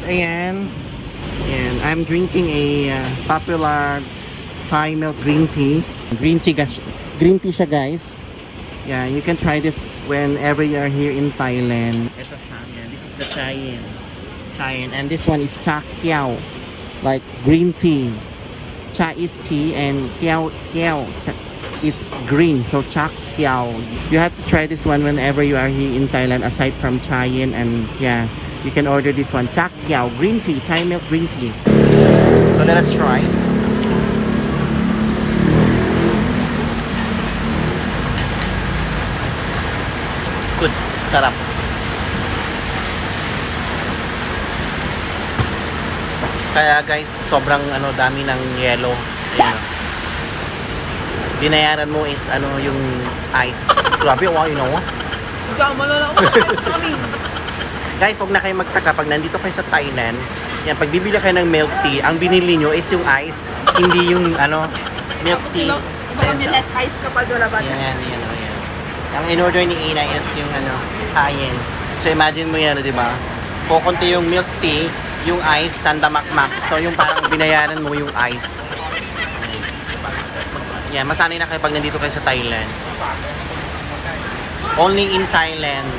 ayan. And I'm drinking a popular Thai milk green tea. Green tea siya, guys. Yeah, you can try this whenever you are here in Thailand. Ito siya. Yeah, this is the Chayin. Chayin. And this one is Cha Kiao. Like green tea. Cha is tea and Kiao is green. So Cha Kiao. You have to try this one whenever you are here in Thailand, aside from Chayin. And yeah, you can order this one. Cha Kiao green tea. Thai milk green tea. So let us try. Good. Sarap. Kaya guys, sobrang dami ng yellow. Ayan. Binayaran mo is yung ice. Grabe, wow, you know what? Guys, huwag na kayo magtaka pag nandito kayo sa Thailand. Yan, pag bibili kayo ng milk tea, ang binili nyo is yung ice, hindi yung milk tea. Iba yung less ice kapag wala ba? Yan. Ang in-order ni Ina is yung Chayin. So imagine mo yan, di ba? Kukunti yung milk tea, yung ice, sandamakmak. So yung parang binayaran mo yung ice. Yan, masanay na kayo pag nandito kayo sa Thailand. Only in Thailand